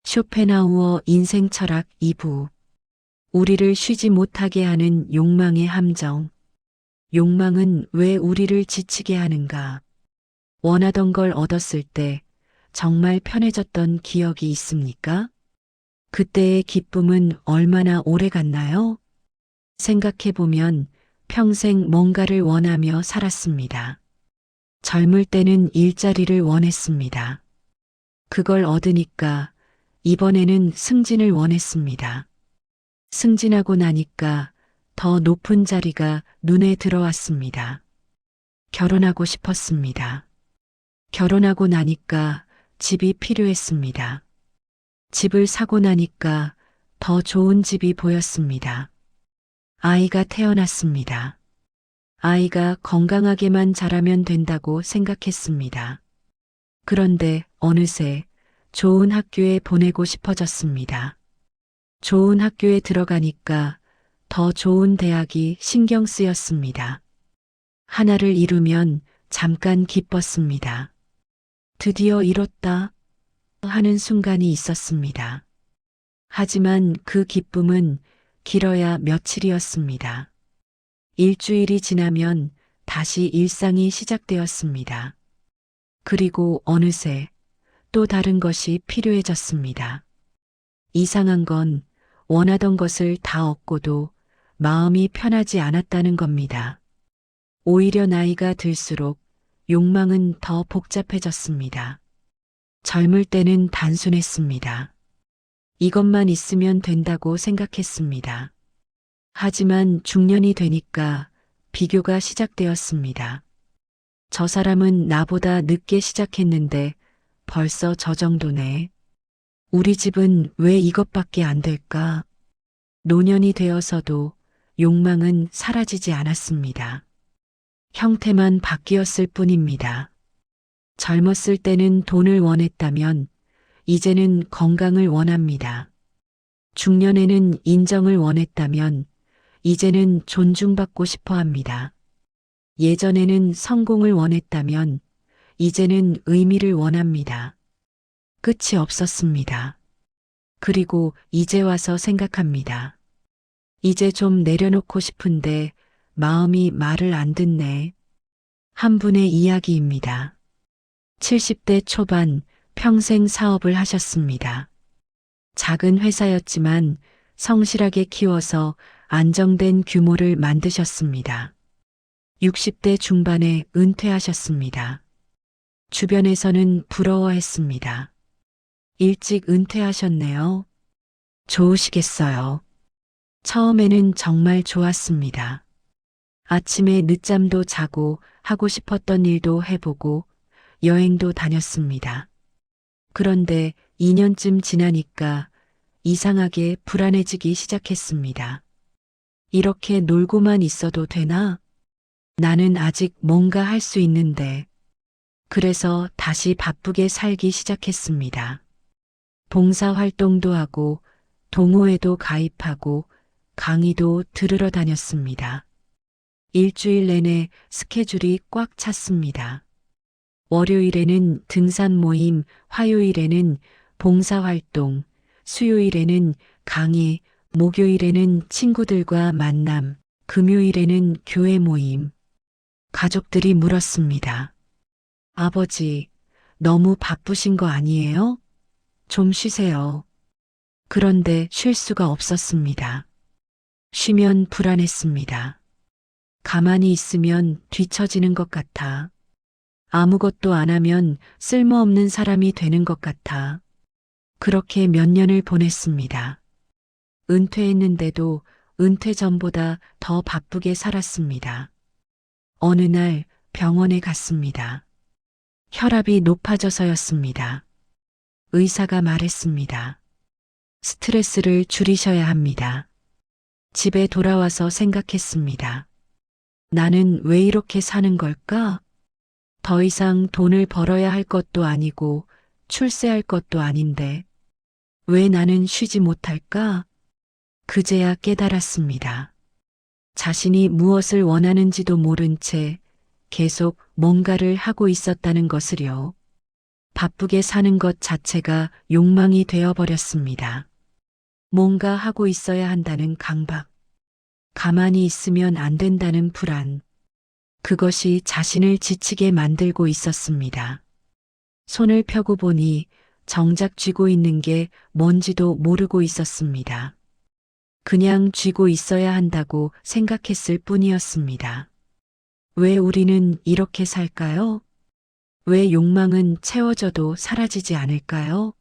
쇼펜하우어 인생철학 2부. 우리를 쉬지 못하게 하는 욕망의 함정. 욕망은 왜 우리를 지치게 하는가? 원하던 걸 얻었을 때 정말 편해졌던 기억이 있습니까? 그때의 기쁨은 얼마나 오래 갔나요? 생각해보면 평생 뭔가를 원하며 살았습니다. 젊을 때는 일자리를 원했습니다. 그걸 얻으니까 이번에는 승진을 원했습니다. 승진하고 나니까 더 높은 자리가 눈에 들어왔습니다. 결혼하고 싶었습니다. 결혼하고 나니까 집이 필요했습니다. 집을 사고 나니까 더 좋은 집이 보였습니다. 아이가 태어났습니다. 아이가 건강하게만 자라면 된다고 생각했습니다. 그런데 어느새 좋은 학교에 보내고 싶어졌습니다. 좋은 학교에 들어가니까 더 좋은 대학이 신경 쓰였습니다. 하나를 이루면 잠깐 기뻤습니다. 드디어 이뤘다 하는 순간이 있었습니다. 하지만 그 기쁨은 길어야 며칠이었습니다. 일주일이 지나면 다시 일상이 시작되었습니다. 그리고 어느새 또 다른 것이 필요해졌습니다. 이상한 건 원하던 것을 다 얻고도 마음이 편하지 않았다는 겁니다. 오히려 나이가 들수록 욕망은 더 복잡해졌습니다. 젊을 때는 단순했습니다. 이것만 있으면 된다고 생각했습니다. 하지만 중년이 되니까 비교가 시작되었습니다. 저 사람은 나보다 늦게 시작했는데 벌써 저 정도네. 우리 집은 왜 이것밖에 안 될까? 노년이 되어서도 욕망은 사라지지 않았습니다. 형태만 바뀌었을 뿐입니다. 젊었을 때는 돈을 원했다면 이제는 건강을 원합니다. 중년에는 인정을 원했다면 이제는 존중받고 싶어 합니다. 예전에는 성공을 원했다면 이제는 의미를 원합니다. 끝이 없었습니다. 그리고 이제 와서 생각합니다. 이제 좀 내려놓고 싶은데 마음이 말을 안 듣네. 한 분의 이야기입니다. 70대 초반 평생 사업을 하셨습니다. 작은 회사였지만 성실하게 키워서 안정된 규모를 만드셨습니다. 60대 중반에 은퇴하셨습니다. 주변에서는 부러워했습니다. 일찍 은퇴하셨네요. 좋으시겠어요. 처음에는 정말 좋았습니다. 아침에 늦잠도 자고 하고 싶었던 일도 해보고 여행도 다녔습니다. 그런데 2년쯤 지나니까 이상하게 불안해지기 시작했습니다. 이렇게 놀고만 있어도 되나? 나는 아직 뭔가 할 수 있는데. 그래서 다시 바쁘게 살기 시작했습니다. 봉사활동도 하고 동호회도 가입하고 강의도 들으러 다녔습니다. 일주일 내내 스케줄이 꽉 찼습니다. 월요일에는 등산 모임, 화요일에는 봉사활동, 수요일에는 강의, 목요일에는 친구들과 만남, 금요일에는 교회 모임. 가족들이 물었습니다. 아버지, 너무 바쁘신 거 아니에요? 좀 쉬세요. 그런데 쉴 수가 없었습니다. 쉬면 불안했습니다. 가만히 있으면 뒤처지는 것 같아. 아무것도 안 하면 쓸모없는 사람이 되는 것 같아. 그렇게 몇 년을 보냈습니다. 은퇴했는데도 은퇴 전보다 더 바쁘게 살았습니다. 어느 날 병원에 갔습니다. 혈압이 높아져서였습니다. 의사가 말했습니다. 스트레스를 줄이셔야 합니다. 집에 돌아와서 생각했습니다. 나는 왜 이렇게 사는 걸까? 더 이상 돈을 벌어야 할 것도 아니고 출세할 것도 아닌데 왜 나는 쉬지 못할까? 그제야 깨달았습니다. 자신이 무엇을 원하는지도 모른 채 계속 뭔가를 하고 있었다는 것을요. 바쁘게 사는 것 자체가 욕망이 되어버렸습니다. 뭔가 하고 있어야 한다는 강박, 가만히 있으면 안 된다는 불안, 그것이 자신을 지치게 만들고 있었습니다. 손을 펴고 보니 정작 쥐고 있는 게 뭔지도 모르고 있었습니다. 그냥 쥐고 있어야 한다고 생각했을 뿐이었습니다. 왜 우리는 이렇게 살까요? 왜 욕망은 채워져도 사라지지 않을까요?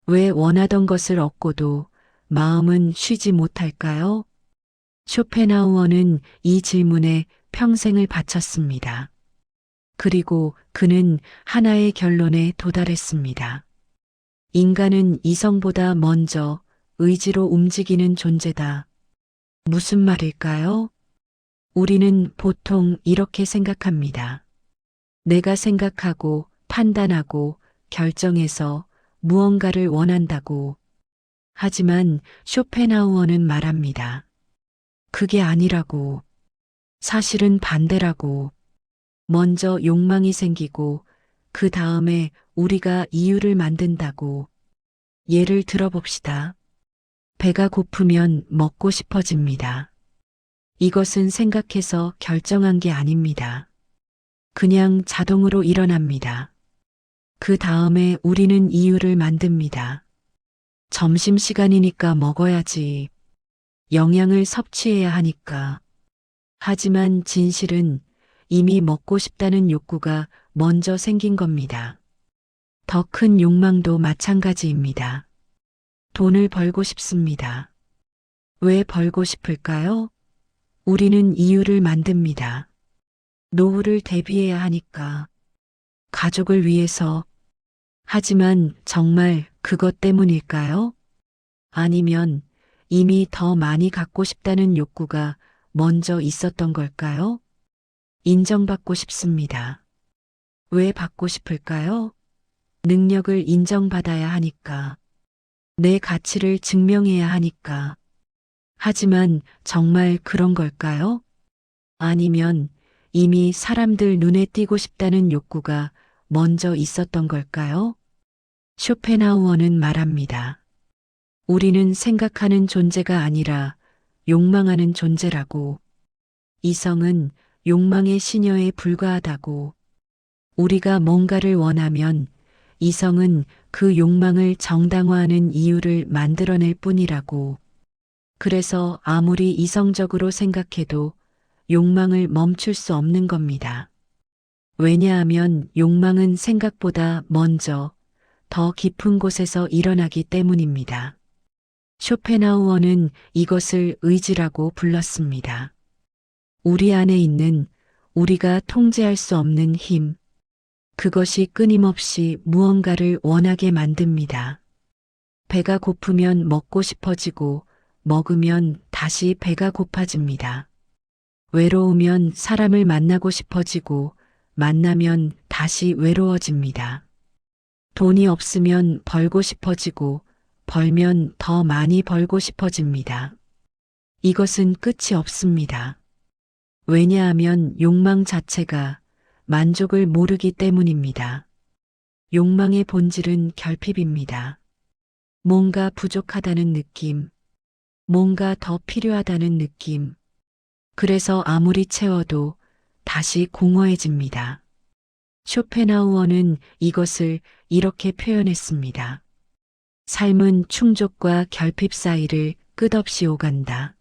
왜 원하던 것을 얻고도 마음은 쉬지 못할까요? 쇼펜하우어는 이 질문에 평생을 바쳤습니다. 그리고 그는 하나의 결론에 도달했습니다. 인간은 이성보다 먼저 의지로 움직이는 존재다. 무슨 말일까요? 우리는 보통 이렇게 생각합니다. 내가 생각하고 판단하고 결정해서 무언가를 원한다고. 하지만 쇼펜하우어는 말합니다. 그게 아니라고. 사실은 반대라고. 먼저 욕망이 생기고 그 다음에 우리가 이유를 만든다고. 예를 들어봅시다. 배가 고프면 먹고 싶어집니다. 이것은 생각해서 결정한 게 아닙니다. 그냥 자동으로 일어납니다. 그 다음에 우리는 이유를 만듭니다. 점심시간이니까 먹어야지. 영양을 섭취해야 하니까. 하지만 진실은 이미 먹고 싶다는 욕구가 먼저 생긴 겁니다. 더 큰 욕망도 마찬가지입니다. 돈을 벌고 싶습니다. 왜 벌고 싶을까요? 우리는 이유를 만듭니다. 노후를 대비해야 하니까. 가족을 위해서. 하지만 정말 그것 때문일까요? 아니면 이미 더 많이 갖고 싶다는 욕구가 먼저 있었던 걸까요? 인정받고 싶습니다. 왜 받고 싶을까요? 능력을 인정받아야 하니까. 내 가치를 증명해야 하니까. 하지만 정말 그런 걸까요? 아니면 이미 사람들 눈에 띄고 싶다는 욕구가 먼저 있었던 걸까요? 쇼펜하우어는 말합니다. 우리는 생각하는 존재가 아니라 욕망하는 존재라고. 이성은 욕망의 시녀에 불과하다고. 우리가 뭔가를 원하면 이성은 그 욕망을 정당화하는 이유를 만들어낼 뿐이라고. 그래서 아무리 이성적으로 생각해도 욕망을 멈출 수 없는 겁니다. 왜냐하면 욕망은 생각보다 먼저 더 깊은 곳에서 일어나기 때문입니다. 쇼펜하우어는 이것을 의지라고 불렀습니다. 우리 안에 있는 우리가 통제할 수 없는 힘, 그것이 끊임없이 무언가를 원하게 만듭니다. 배가 고프면 먹고 싶어지고 먹으면 다시 배가 고파집니다. 외로우면 사람을 만나고 싶어지고 만나면 다시 외로워집니다. 돈이 없으면 벌고 싶어지고 벌면 더 많이 벌고 싶어집니다. 이것은 끝이 없습니다. 왜냐하면 욕망 자체가 만족을 모르기 때문입니다. 욕망의 본질은 결핍입니다. 뭔가 부족하다는 느낌, 뭔가 더 필요하다는 느낌. 그래서 아무리 채워도 다시 공허해집니다. 쇼펜하우어는 이것을 이렇게 표현했습니다. 삶은 충족과 결핍 사이를 끝없이 오간다.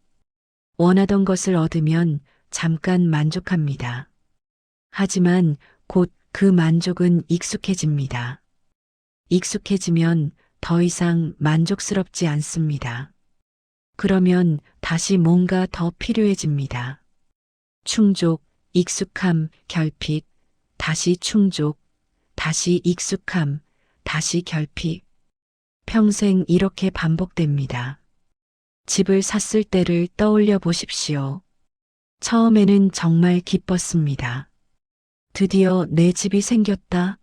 원하던 것을 얻으면 잠깐 만족합니다. 하지만 곧 그 만족은 익숙해집니다. 익숙해지면 더 이상 만족스럽지 않습니다. 그러면 다시 뭔가 더 필요해집니다. 충족, 익숙함, 결핍, 다시 충족, 다시 익숙함, 다시 결핍. 평생 이렇게 반복됩니다. 집을 샀을 때를 떠올려 보십시오. 처음에는 정말 기뻤습니다. 드디어 내 집이 생겼다.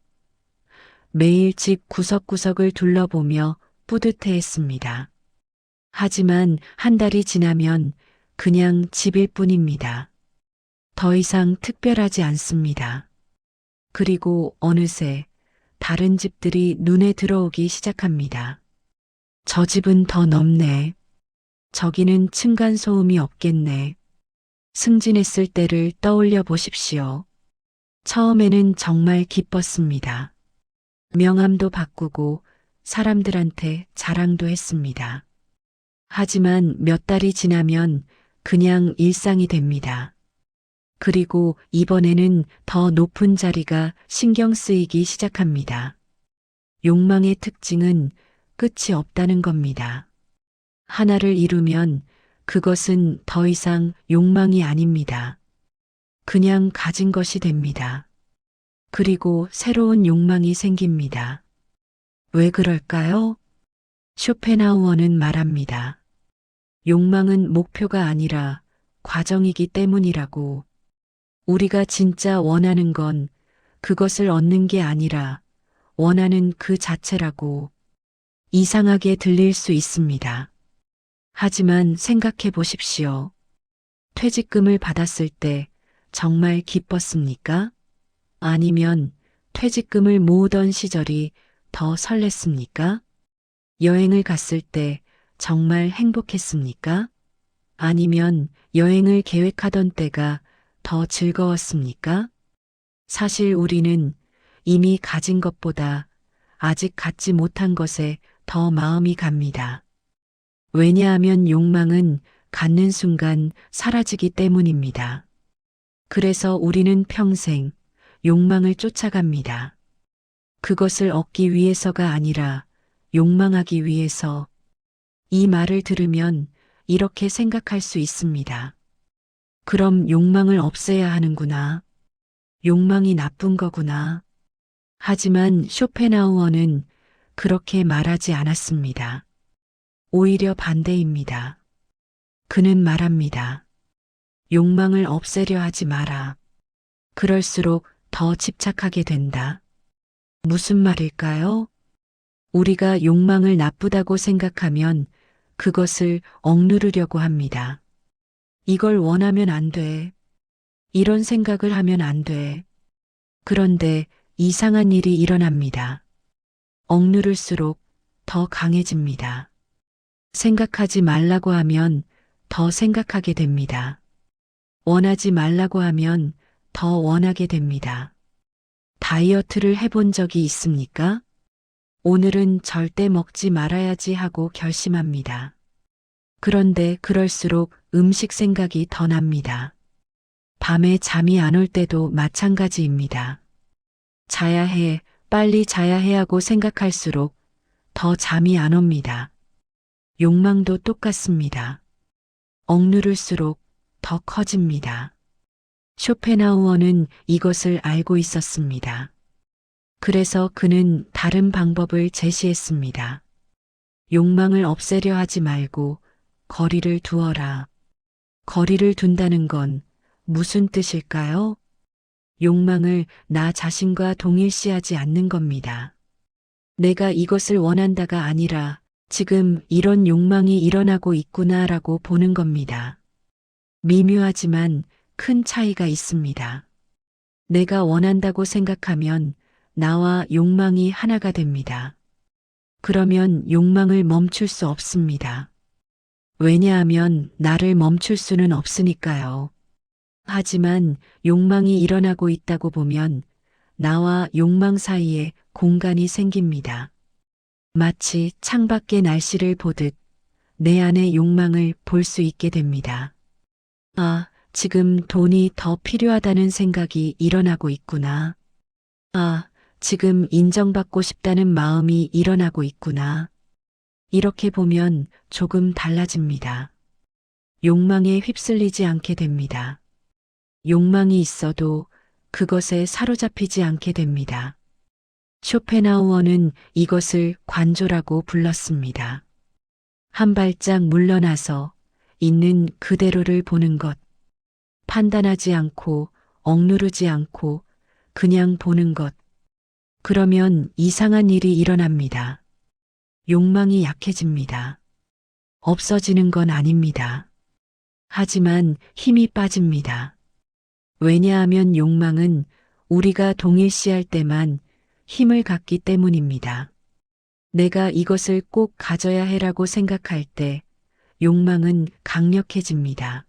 매일 집 구석구석을 둘러보며 뿌듯해했습니다. 하지만 한 달이 지나면 그냥 집일 뿐입니다. 더 이상 특별하지 않습니다. 그리고 어느새 다른 집들이 눈에 들어오기 시작합니다. 저 집은 더 넓네. 저기는 층간소음이 없겠네. 승진했을 때를 떠올려 보십시오. 처음에는 정말 기뻤습니다. 명함도 바꾸고 사람들한테 자랑도 했습니다. 하지만 몇 달이 지나면 그냥 일상이 됩니다. 그리고 이번에는 더 높은 자리가 신경 쓰이기 시작합니다. 욕망의 특징은 끝이 없다는 겁니다. 하나를 이루면 그것은 더 이상 욕망이 아닙니다. 그냥 가진 것이 됩니다. 그리고 새로운 욕망이 생깁니다. 왜 그럴까요? 쇼펜하우어는 말합니다. 욕망은 목표가 아니라 과정이기 때문이라고. 우리가 진짜 원하는 건 그것을 얻는 게 아니라 원하는 그 자체라고. 이상하게 들릴 수 있습니다. 하지만 생각해 보십시오. 퇴직금을 받았을 때 정말 기뻤습니까? 아니면 퇴직금을 모으던 시절이 더 설렜습니까? 여행을 갔을 때 정말 행복했습니까? 아니면 여행을 계획하던 때가 더 즐거웠습니까? 사실 우리는 이미 가진 것보다 아직 갖지 못한 것에 더 마음이 갑니다. 왜냐하면 욕망은 갖는 순간 사라지기 때문입니다. 그래서 우리는 평생 욕망을 쫓아갑니다. 그것을 얻기 위해서가 아니라 욕망하기 위해서. 이 말을 들으면 이렇게 생각할 수 있습니다. 그럼 욕망을 없애야 하는구나. 욕망이 나쁜 거구나. 하지만 쇼펜하우어는 그렇게 말하지 않았습니다. 오히려 반대입니다. 그는 말합니다. 욕망을 없애려 하지 마라. 그럴수록 더 집착하게 된다. 무슨 말일까요? 우리가 욕망을 나쁘다고 생각하면 그것을 억누르려고 합니다. 이걸 원하면 안 돼. 이런 생각을 하면 안 돼. 그런데 이상한 일이 일어납니다. 억누를수록 더 강해집니다. 생각하지 말라고 하면 더 생각하게 됩니다. 원하지 말라고 하면 더 원하게 됩니다. 다이어트를 해본 적이 있습니까? 오늘은 절대 먹지 말아야지 하고 결심합니다. 그런데 그럴수록 음식 생각이 더 납니다. 밤에 잠이 안 올 때도 마찬가지입니다. 자야 해, 빨리 자야 해 하고 생각할수록 더 잠이 안 옵니다. 욕망도 똑같습니다. 억누를수록 더 커집니다. 쇼펜하우어는 이것을 알고 있었습니다. 그래서 그는 다른 방법을 제시했습니다. 욕망을 없애려 하지 말고 거리를 두어라. 거리를 둔다는 건 무슨 뜻일까요? 욕망을 나 자신과 동일시하지 않는 겁니다. 내가 이것을 원한다가 아니라 지금 이런 욕망이 일어나고 있구나라고 보는 겁니다. 미묘하지만 큰 차이가 있습니다. 내가 원한다고 생각하면 나와 욕망이 하나가 됩니다. 그러면 욕망을 멈출 수 없습니다. 왜냐하면 나를 멈출 수는 없으니까요. 하지만 욕망이 일어나고 있다고 보면 나와 욕망 사이에 공간이 생깁니다. 마치 창밖의 날씨를 보듯 내 안의 욕망을 볼 수 있게 됩니다. 아, 지금 돈이 더 필요하다는 생각이 일어나고 있구나. 아, 지금 인정받고 싶다는 마음이 일어나고 있구나. 이렇게 보면 조금 달라집니다. 욕망에 휩쓸리지 않게 됩니다. 욕망이 있어도 그것에 사로잡히지 않게 됩니다. 쇼펜하우어는 이것을 관조라고 불렀습니다. 한 발짝 물러나서 있는 그대로를 보는 것. 판단하지 않고 억누르지 않고 그냥 보는 것. 그러면 이상한 일이 일어납니다. 욕망이 약해집니다. 없어지는 건 아닙니다. 하지만 힘이 빠집니다. 왜냐하면 욕망은 우리가 동일시할 때만 힘을 갖기 때문입니다. 내가 이것을 꼭 가져야 해라고 생각할 때 욕망은 강력해집니다.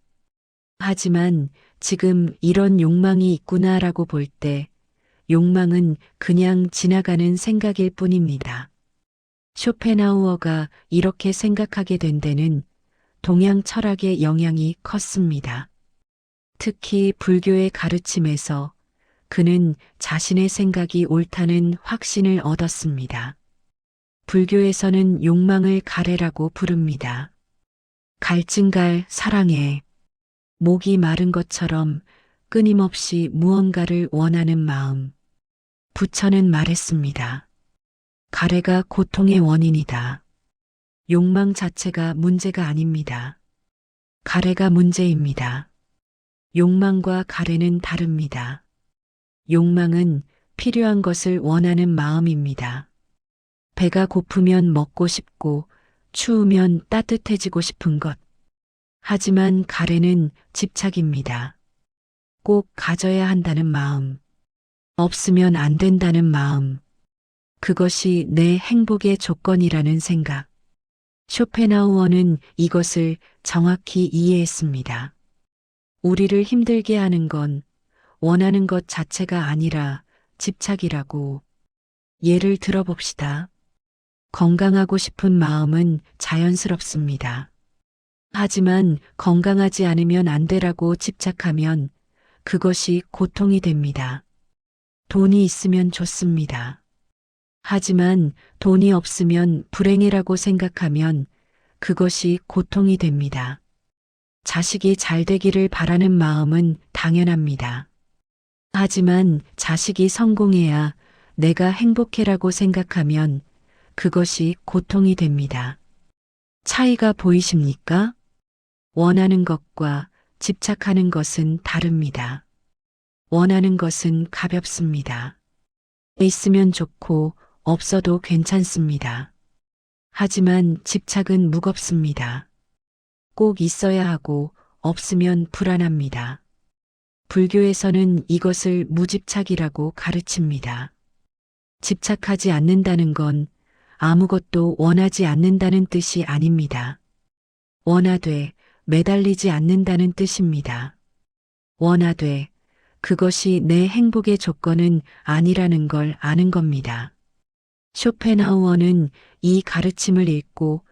하지만 지금 이런 욕망이 있구나라고 볼 때 욕망은 그냥 지나가는 생각일 뿐입니다. 쇼펜하우어가 이렇게 생각하게 된 데는 동양 철학의 영향이 컸습니다. 특히 불교의 가르침에서 그는 자신의 생각이 옳다는 확신을 얻었습니다. 불교에서는 욕망을 가래라고 부릅니다. 갈증갈 사랑해. 목이 마른 것처럼 끊임없이 무언가를 원하는 마음. 부처는 말했습니다. 가래가 고통의 원인이다. 욕망 자체가 문제가 아닙니다. 가래가 문제입니다. 욕망과 가래는 다릅니다. 욕망은 필요한 것을 원하는 마음입니다. 배가 고프면 먹고 싶고 추우면 따뜻해지고 싶은 것. 하지만 가래는 집착입니다. 꼭 가져야 한다는 마음. 없으면 안 된다는 마음. 그것이 내 행복의 조건이라는 생각. 쇼펜하우어는 이것을 정확히 이해했습니다. 우리를 힘들게 하는 건 원하는 것 자체가 아니라 집착이라고. 예를 들어봅시다. 건강하고 싶은 마음은 자연스럽습니다. 하지만 건강하지 않으면 안 되라고 집착하면 그것이 고통이 됩니다. 돈이 있으면 좋습니다. 하지만 돈이 없으면 불행이라고 생각하면 그것이 고통이 됩니다. 자식이 잘 되기를 바라는 마음은 당연합니다. 하지만 자식이 성공해야 내가 행복해라고 생각하면 그것이 고통이 됩니다. 차이가 보이십니까? 원하는 것과 집착하는 것은 다릅니다. 원하는 것은 가볍습니다. 있으면 좋고 없어도 괜찮습니다. 하지만 집착은 무겁습니다. 꼭 있어야 하고 없으면 불안합니다. 불교에서는 이것을 무집착이라고 가르칩니다. 집착하지 않는다는 건 아무것도 원하지 않는다는 뜻이 아닙니다. 원하되 매달리지 않는다는 뜻입니다. 원하되 그것이 내 행복의 조건은 아니라는 걸 아는 겁니다. 쇼펜하우어는 이 가르침을 읽고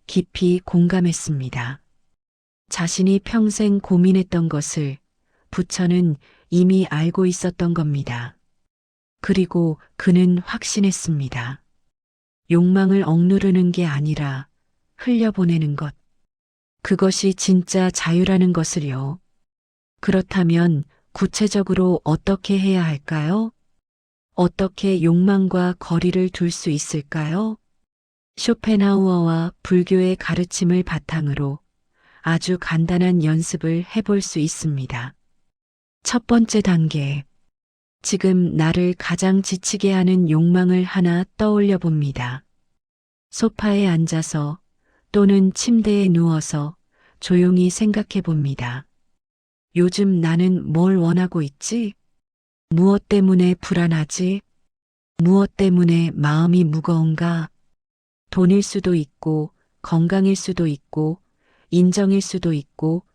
깊이 공감했습니다. 자신이 평생 고민했던 것을 부처는 이미 알고 있었던 겁니다. 그리고 그는 확신했습니다. 욕망을 억누르는 게 아니라 흘려보내는 것. 그것이 진짜 자유라는 것을요. 그렇다면 구체적으로 어떻게 해야 할까요? 어떻게 욕망과 거리를 둘 수 있을까요? 쇼펜하우어와 불교의 가르침을 바탕으로 아주 간단한 연습을 해볼 수 있습니다. 첫 번째 단계. 지금 나를 가장 지치게 하는 욕망을 하나 떠올려 봅니다. 소파에 앉아서 또는 침대에 누워서 조용히 생각해 봅니다. 요즘 나는 뭘 원하고 있지? 무엇 때문에 불안하지? 무엇 때문에 마음이 무거운가? 돈일 수도 있고, 건강일 수도 있고, 인정일 수도 있고,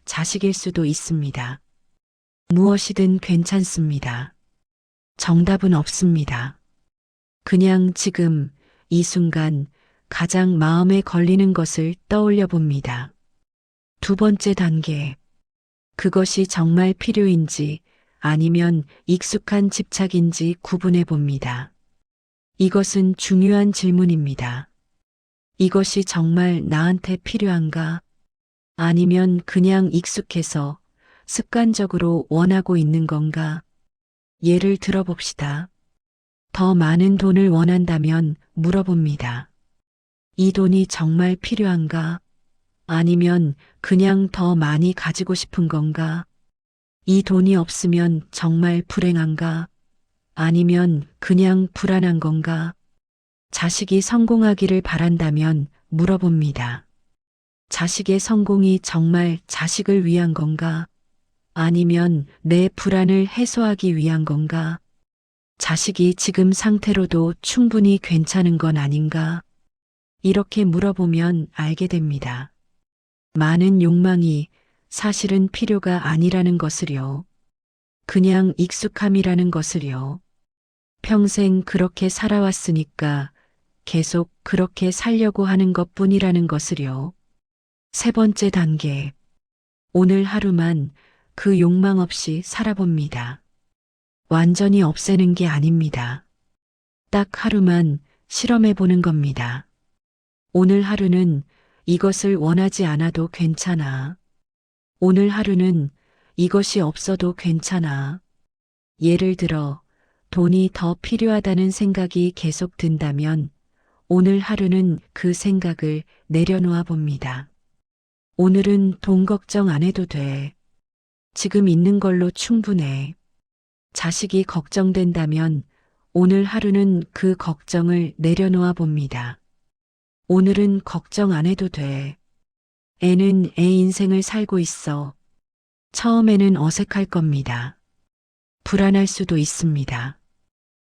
자식일 수도 있습니다. 무엇이든 괜찮습니다. 정답은 없습니다. 그냥 지금 이 순간 가장 마음에 걸리는 것을 떠올려 봅니다. 두 번째 단계. 그것이 정말 필요인지 아니면 익숙한 집착인지 구분해 봅니다. 이것은 중요한 질문입니다. 이것이 정말 나한테 필요한가? 아니면 그냥 익숙해서 습관적으로 원하고 있는 건가? 예를 들어 봅시다. 더 많은 돈을 원한다면 물어봅니다. 이 돈이 정말 필요한가? 아니면 그냥 더 많이 가지고 싶은 건가? 이 돈이 없으면 정말 불행한가? 아니면 그냥 불안한 건가? 자식이 성공하기를 바란다면 물어봅니다. 자식의 성공이 정말 자식을 위한 건가? 아니면 내 불안을 해소하기 위한 건가? 자식이 지금 상태로도 충분히 괜찮은 건 아닌가? 이렇게 물어보면 알게 됩니다. 많은 욕망이 사실은 필요가 아니라는 것을요. 그냥 익숙함이라는 것을요. 평생 그렇게 살아왔으니까 계속 그렇게 살려고 하는 것뿐이라는 것을요. 세 번째 단계. 오늘 하루만 그 욕망 없이 살아봅니다. 완전히 없애는 게 아닙니다. 딱 하루만 실험해 보는 겁니다. 오늘 하루는 이것을 원하지 않아도 괜찮아. 오늘 하루는 이것이 없어도 괜찮아. 예를 들어 돈이 더 필요하다는 생각이 계속 든다면 오늘 하루는 그 생각을 내려놓아 봅니다. 오늘은 돈 걱정 안 해도 돼. 지금 있는 걸로 충분해. 자식이 걱정된다면 오늘 하루는 그 걱정을 내려놓아 봅니다. 오늘은 걱정 안 해도 돼. 애는 애 인생을 살고 있어. 처음에는 어색할 겁니다. 불안할 수도 있습니다.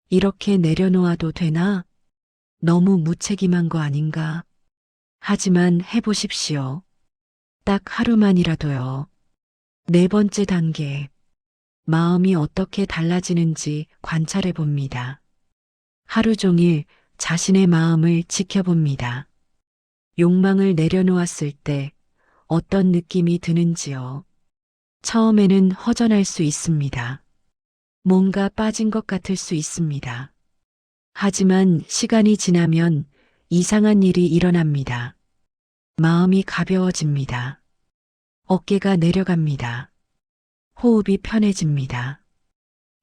이렇게 내려놓아도 되나? 너무 무책임한 거 아닌가? 하지만 해보십시오. 딱 하루만이라도요. 네 번째 단계. 마음이 어떻게 달라지는지 관찰해 봅니다. 하루 종일 자신의 마음을 지켜봅니다. 욕망을 내려놓았을 때 어떤 느낌이 드는지요. 처음에는 허전할 수 있습니다. 뭔가 빠진 것 같을 수 있습니다. 하지만 시간이 지나면 이상한 일이 일어납니다. 마음이 가벼워집니다. 어깨가 내려갑니다. 호흡이 편해집니다.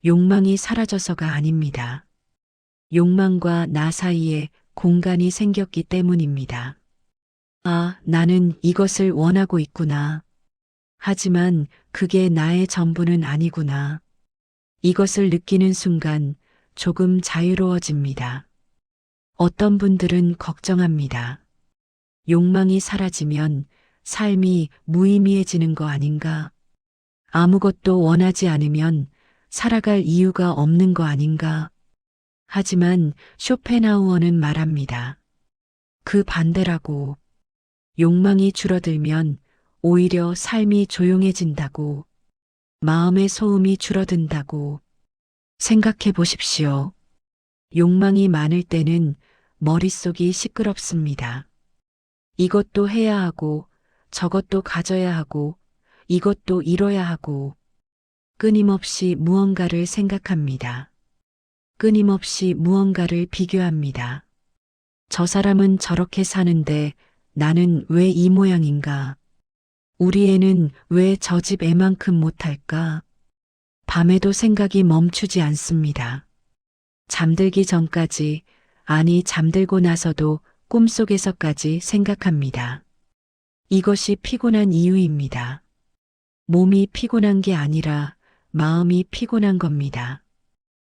욕망이 사라져서가 아닙니다. 욕망과 나 사이에 공간이 생겼기 때문입니다. 아, 나는 이것을 원하고 있구나. 하지만 그게 나의 전부는 아니구나. 이것을 느끼는 순간 조금 자유로워집니다. 어떤 분들은 걱정합니다. 욕망이 사라지면 삶이 무의미해지는 거 아닌가? 아무것도 원하지 않으면 살아갈 이유가 없는 거 아닌가? 하지만 쇼펜하우어는 말합니다. 그 반대라고. 욕망이 줄어들면 오히려 삶이 조용해진다고. 마음의 소음이 줄어든다고. 생각해 보십시오. 욕망이 많을 때는 머릿속이 시끄럽습니다. 이것도 해야 하고, 저것도 가져야 하고, 이것도 이뤄야 하고, 끊임없이 무언가를 생각합니다. 끊임없이 무언가를 비교합니다. 저 사람은 저렇게 사는데 나는 왜 이 모양인가? 우리 애는 왜 저 집 애만큼 못할까? 밤에도 생각이 멈추지 않습니다. 잠들기 전까지, 아니 잠들고 나서도 꿈속에서까지 생각합니다. 이것이 피곤한 이유입니다. 몸이 피곤한 게 아니라 마음이 피곤한 겁니다.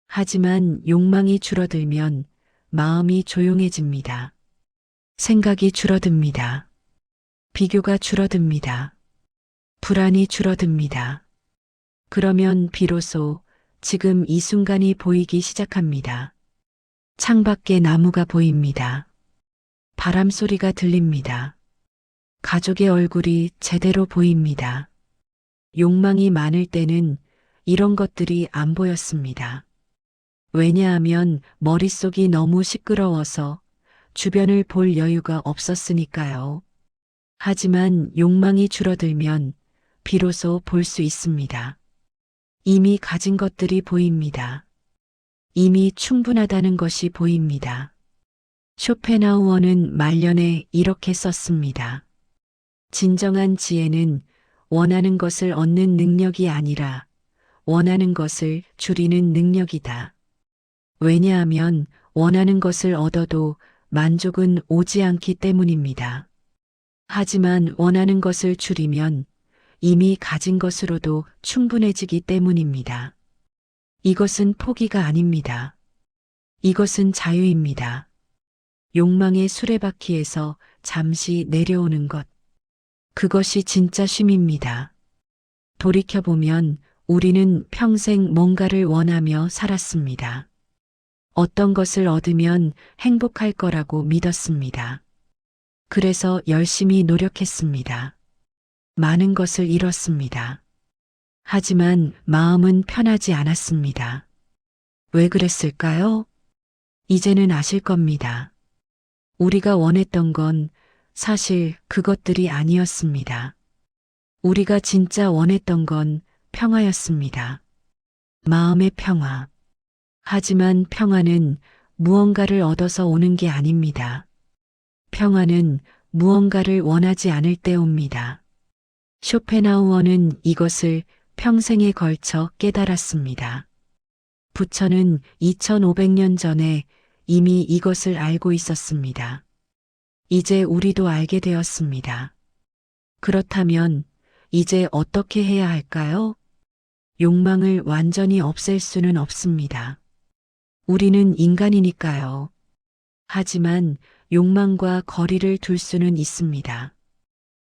하지만 욕망이 줄어들면 마음이 조용해집니다. 생각이 줄어듭니다. 비교가 줄어듭니다. 불안이 줄어듭니다. 그러면 비로소 지금 이 순간이 보이기 시작합니다. 창밖에 나무가 보입니다. 바람 소리가 들립니다. 가족의 얼굴이 제대로 보입니다. 욕망이 많을 때는 이런 것들이 안 보였습니다. 왜냐하면 머릿속이 너무 시끄러워서 주변을 볼 여유가 없었으니까요. 하지만 욕망이 줄어들면 비로소 볼 수 있습니다. 이미 가진 것들이 보입니다. 이미 충분하다는 것이 보입니다. 쇼펜하우어는 말년에 이렇게 썼습니다. 진정한 지혜는 원하는 것을 얻는 능력이 아니라 원하는 것을 줄이는 능력이다. 왜냐하면 원하는 것을 얻어도 만족은 오지 않기 때문입니다. 하지만 원하는 것을 줄이면 이미 가진 것으로도 충분해지기 때문입니다. 이것은 포기가 아닙니다. 이것은 자유입니다. 욕망의 수레바퀴에서 잠시 내려오는 것. 그것이 진짜 쉼입니다. 돌이켜보면 우리는 평생 뭔가를 원하며 살았습니다. 어떤 것을 얻으면 행복할 거라고 믿었습니다. 그래서 열심히 노력했습니다. 많은 것을 잃었습니다. 하지만 마음은 편하지 않았습니다. 왜 그랬을까요? 이제는 아실 겁니다. 우리가 원했던 건 사실 그것들이 아니었습니다. 우리가 진짜 원했던 건 평화였습니다. 마음의 평화. 하지만 평화는 무언가를 얻어서 오는 게 아닙니다. 평화는 무언가를 원하지 않을 때 옵니다. 쇼펜하우어는 이것을 평생에 걸쳐 깨달았습니다. 부처는 2500년 전에 이미 이것을 알고 있었습니다. 이제 우리도 알게 되었습니다. 그렇다면 이제 어떻게 해야 할까요? 욕망을 완전히 없앨 수는 없습니다. 우리는 인간이니까요. 하지만 욕망과 거리를 둘 수는 있습니다.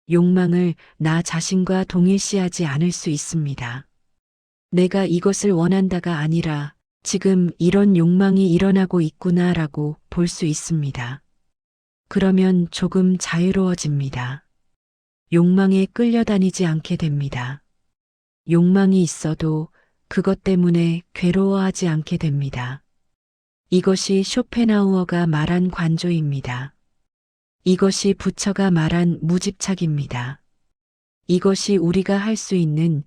욕망을 나 자신과 동일시하지 않을 수 있습니다. 내가 이것을 원한다가 아니라 지금 이런 욕망이 일어나고 있구나라고 볼 수 있습니다. 그러면 조금 자유로워집니다. 욕망에 끌려다니지 않게 됩니다. 욕망이 있어도 그것 때문에 괴로워하지 않게 됩니다. 이것이 쇼펜하우어가 말한 관조입니다. 이것이 부처가 말한 무집착입니다. 이것이 우리가 할 수 있는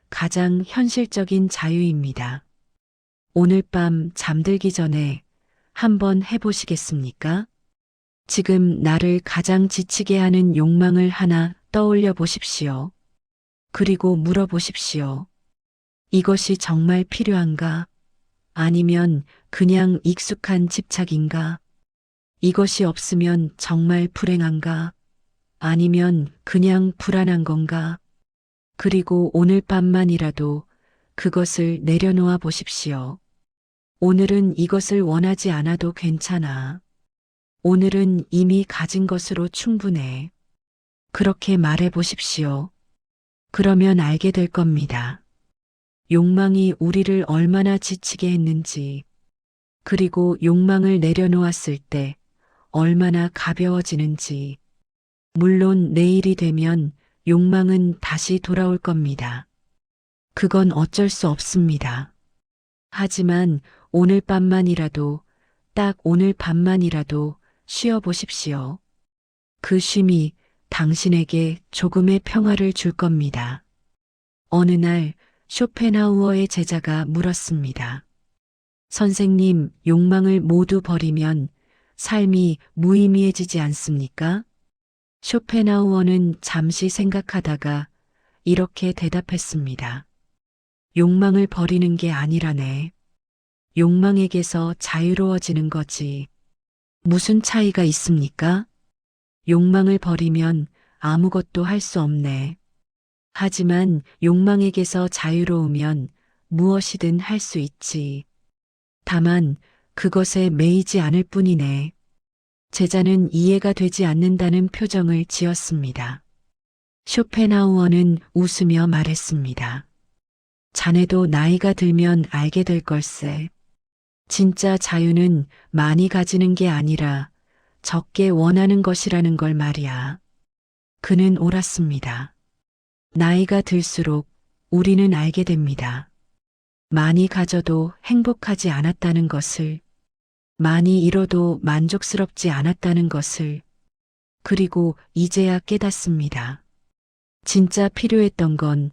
가장 현실적인 자유입니다. 오늘 밤 잠들기 전에 한번 해보시겠습니까? 지금 나를 가장 지치게 하는 욕망을 하나 떠올려 보십시오. 그리고 물어보십시오. 이것이 정말 필요한가? 아니면 그냥 익숙한 집착인가? 이것이 없으면 정말 불행한가? 아니면 그냥 불안한 건가? 그리고 오늘 밤만이라도 그것을 내려놓아 보십시오. 오늘은 이것을 원하지 않아도 괜찮아. 오늘은 이미 가진 것으로 충분해. 그렇게 말해 보십시오. 그러면 알게 될 겁니다. 욕망이 우리를 얼마나 지치게 했는지, 그리고 욕망을 내려놓았을 때 얼마나 가벼워지는지. 물론 내일이 되면 욕망은 다시 돌아올 겁니다. 그건 어쩔 수 없습니다. 하지만 오늘 밤만이라도, 딱 오늘 밤만이라도 쉬어 보십시오. 그 쉼이 당신에게 조금의 평화를 줄 겁니다. 어느 날 쇼펜하우어의 제자가 물었습니다. 선생님, 욕망을 모두 버리면 삶이 무의미해지지 않습니까? 쇼펜하우어는 잠시 생각하다가 이렇게 대답했습니다. 욕망을 버리는 게 아니라네. 욕망에게서 자유로워지는 거지. 무슨 차이가 있습니까? 욕망을 버리면 아무것도 할 수 없네. 하지만 욕망에게서 자유로우면 무엇이든 할 수 있지. 다만 그것에 매이지 않을 뿐이네. 제자는 이해가 되지 않는다는 표정을 지었습니다. 쇼펜하우어는 웃으며 말했습니다. 자네도 나이가 들면 알게 될 걸세. 진짜 자유는 많이 가지는 게 아니라 적게 원하는 것이라는 걸 말이야. 그는 옳았습니다. 나이가 들수록 우리는 알게 됩니다. 많이 가져도 행복하지 않았다는 것을, 많이 잃어도 만족스럽지 않았다는 것을, 그리고 이제야 깨닫습니다. 진짜 필요했던 건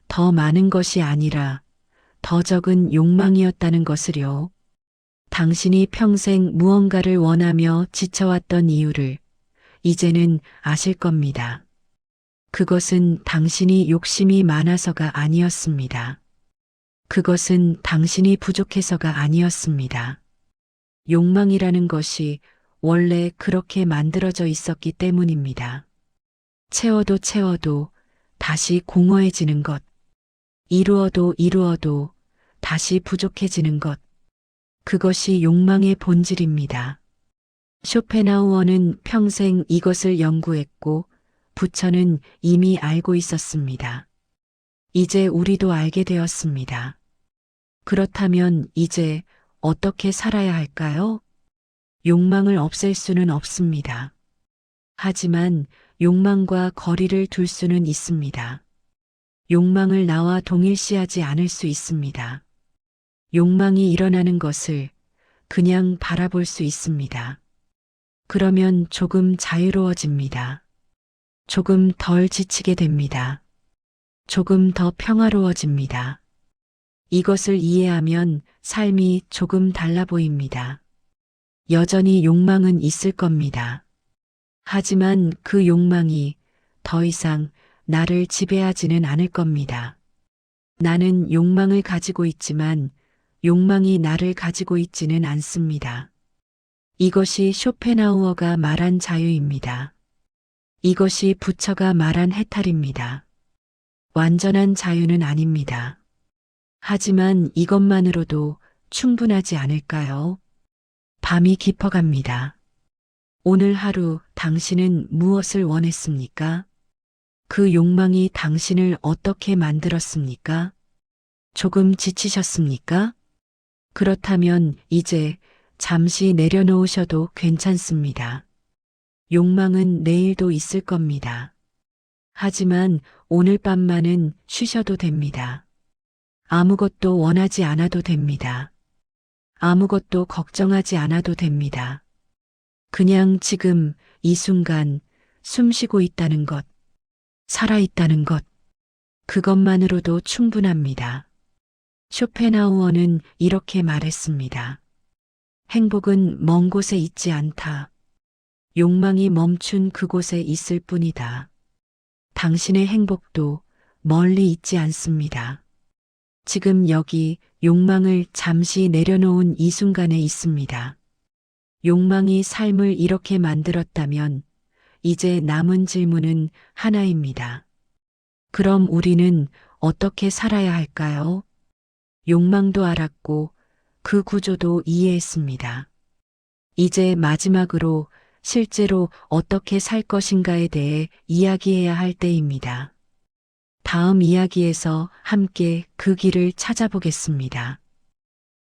더 많은 것이 아니라 더 적은 욕망이었다는 것을요. 당신이 평생 무언가를 원하며 지쳐왔던 이유를 이제는 아실 겁니다. 그것은 당신이 욕심이 많아서가 아니었습니다. 그것은 당신이 부족해서가 아니었습니다. 욕망이라는 것이 원래 그렇게 만들어져 있었기 때문입니다. 채워도 채워도 다시 공허해지는 것, 이루어도 이루어도 다시 부족해지는 것, 그것이 욕망의 본질입니다. 쇼펜하우어는 평생 이것을 연구했고 부처는 이미 알고 있었습니다. 이제 우리도 알게 되었습니다. 그렇다면 이제 어떻게 살아야 할까요? 욕망을 없앨 수는 없습니다. 하지만 욕망과 거리를 둘 수는 있습니다. 욕망을 나와 동일시하지 않을 수 있습니다. 욕망이 일어나는 것을 그냥 바라볼 수 있습니다. 그러면 조금 자유로워집니다. 조금 덜 지치게 됩니다. 조금 더 평화로워집니다. 이것을 이해하면 삶이 조금 달라 보입니다. 여전히 욕망은 있을 겁니다. 하지만 그 욕망이 더 이상 나를 지배하지는 않을 겁니다. 나는 욕망을 가지고 있지만 욕망이 나를 가지고 있지는 않습니다. 이것이 쇼펜하우어가 말한 자유입니다. 이것이 부처가 말한 해탈입니다. 완전한 자유는 아닙니다. 하지만 이것만으로도 충분하지 않을까요? 밤이 깊어갑니다. 오늘 하루 당신은 무엇을 원했습니까? 그 욕망이 당신을 어떻게 만들었습니까? 조금 지치셨습니까? 그렇다면 이제 잠시 내려놓으셔도 괜찮습니다. 욕망은 내일도 있을 겁니다. 하지만 오늘 밤만은 쉬셔도 됩니다. 아무것도 원하지 않아도 됩니다. 아무것도 걱정하지 않아도 됩니다. 그냥 지금 이 순간 숨 쉬고 있다는 것, 살아있다는 것, 그것만으로도 충분합니다. 쇼펜하우어는 이렇게 말했습니다. 행복은 먼 곳에 있지 않다. 욕망이 멈춘 그곳에 있을 뿐이다. 당신의 행복도 멀리 있지 않습니다. 지금 여기 욕망을 잠시 내려놓은 이 순간에 있습니다. 욕망이 삶을 이렇게 만들었다면 이제 남은 질문은 하나입니다. 그럼 우리는 어떻게 살아야 할까요? 욕망도 알았고 그 구조도 이해했습니다. 이제 마지막으로 실제로 어떻게 살 것인가에 대해 이야기해야 할 때입니다. 다음 이야기에서 함께 그 길을 찾아보겠습니다.